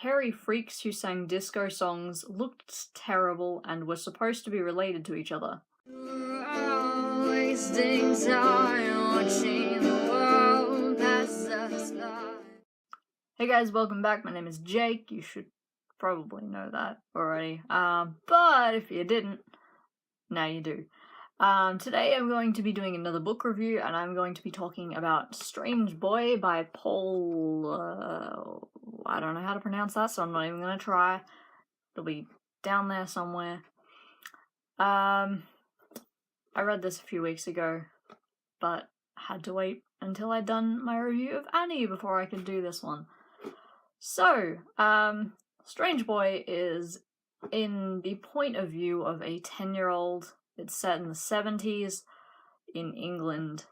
Hairy freaks who sang disco songs, looked terrible, and were supposed to be related to each other. Wasting time watching the world pass us by. Hey guys, welcome back. My name is Jake. You should probably know that already. But if you didn't, now you do. Today I'm going to be doing another book review, and I'm going to be talking about Strange Boy by Paul, I don't know how to pronounce that, so I'm not even going to try. It'll be down there somewhere. I read this a few weeks ago, but had to wait until I'd done my review of Annie before I could do this one. So, Strange Boy is in the point of view of a 10-year-old. It's set in the 70s in England.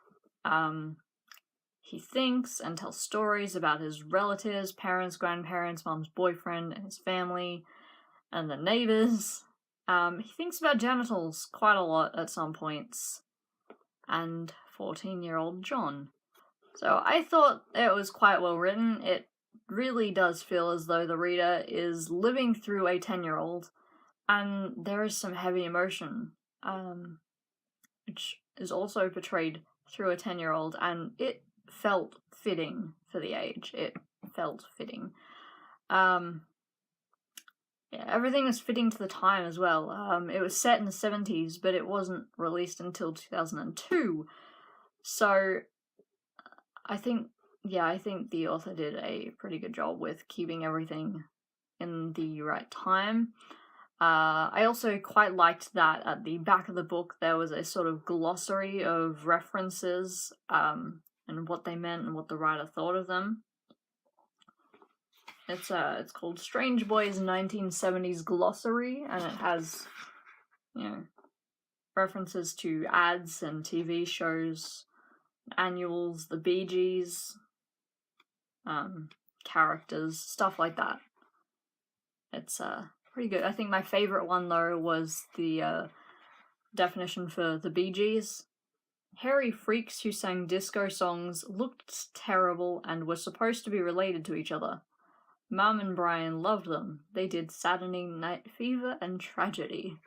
He thinks and tells stories about his relatives, parents, grandparents, mom's boyfriend, and his family, and the neighbors. He thinks about genitals quite a lot at some points, and 14-year-old John. So I thought it was quite well written. It really does feel as though the reader is living through a 10-year-old, and there is some heavy emotion, which is also portrayed through a 10-year-old, and it felt fitting for the age. It felt fitting. Yeah, everything was fitting to the time as well. It was set in the 70s, but it wasn't released until 2002. So, I think the author did a pretty good job with keeping everything in the right time. I also quite liked that at the back of the book there was a sort of glossary of references, and what they meant and what the writer thought of them. It's called Strange Boy's 1970s Glossary, and it has, references to ads and TV shows, annuals, the Bee Gees, characters, stuff like that. It's pretty good. I think my favorite one, though, was the definition for the Bee Gees. Hairy freaks who sang disco songs, looked terrible, and were supposed to be related to each other. Mum and Brian loved them. They did Saturday Night Fever and Tragedy.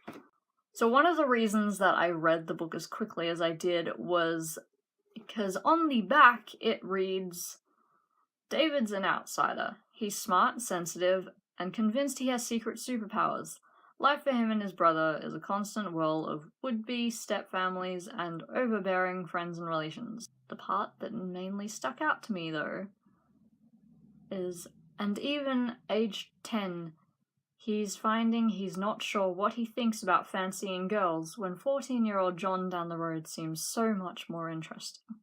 So one of the reasons that I read the book as quickly as I did was because on the back it reads, David's an outsider. He's smart, sensitive, and convinced he has secret superpowers. Life for him and his brother is a constant whirl of would-be stepfamilies and overbearing friends and relations. The part that mainly stuck out to me, though, is, and even aged 10, he's finding he's not sure what he thinks about fancying girls when 14-year-old John down the road seems so much more interesting.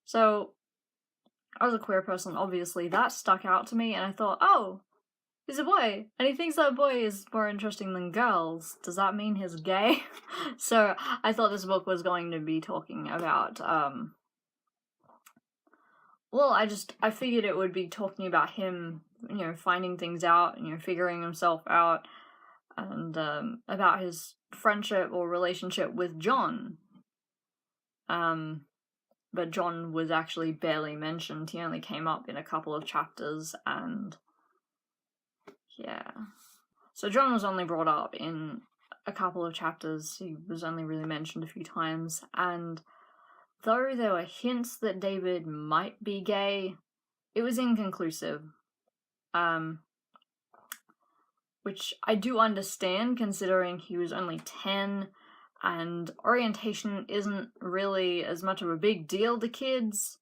So, as a queer person, obviously, that stuck out to me, and I thought, oh, he's a boy, and he thinks that boy is more interesting than girls. Does that mean he's gay? So I thought this book was going to be talking about, I figured it would be talking about him, finding things out, figuring himself out, and about his friendship or relationship with John. But John was actually barely mentioned. He only came up in a couple of chapters, and yeah. So John was only brought up in a couple of chapters. He was only really mentioned a few times, and though there were hints that David might be gay, it was inconclusive. Which I do understand, considering he was only 10, and orientation isn't really as much of a big deal to kids.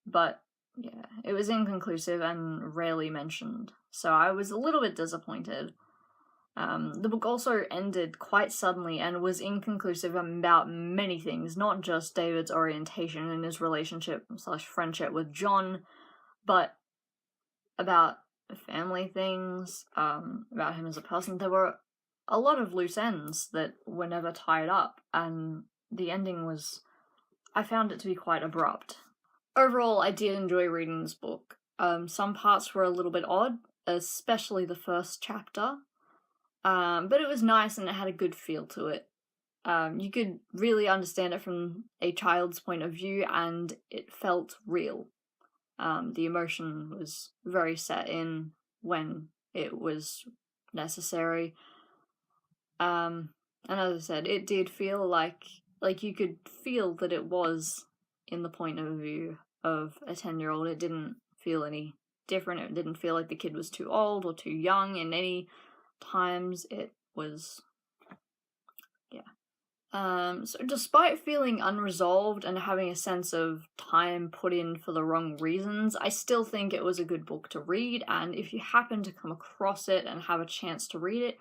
But yeah, it was inconclusive and rarely mentioned, so I was a little bit disappointed. The book also ended quite suddenly and was inconclusive about many things, not just David's orientation and his relationship/friendship with John, but about family things, about him as a person. There were a lot of loose ends that were never tied up, and the ending was, I found it to be quite abrupt. Overall, I did enjoy reading this book. Some parts were a little bit odd, especially the first chapter, but it was nice and it had a good feel to it. You could really understand it from a child's point of view, and it felt real. The emotion was very set in, when it was necessary. And as I said, it did feel like you could feel that it was in the point of view of a 10-year-old. It didn't feel any different. It didn't feel like the kid was too old or too young in any times. It was, yeah. So despite feeling unresolved and having a sense of time put in for the wrong reasons, I still think it was a good book to read, and if you happen to come across it and have a chance to read it,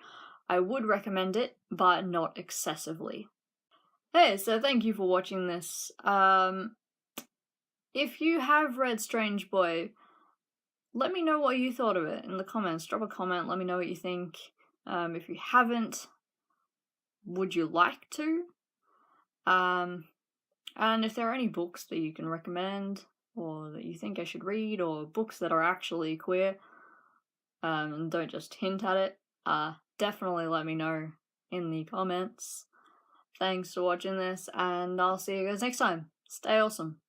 I would recommend it, but not excessively. Hey, so thank you for watching this. If you have read Strange Boy, let me know what you thought of it in the comments. Drop a comment, let me know what you think. If you haven't, would you like to? And if there are any books that you can recommend, or that you think I should read, or books that are actually queer, and don't just hint at it, definitely let me know in the comments. Thanks for watching this, and I'll see you guys next time. Stay awesome.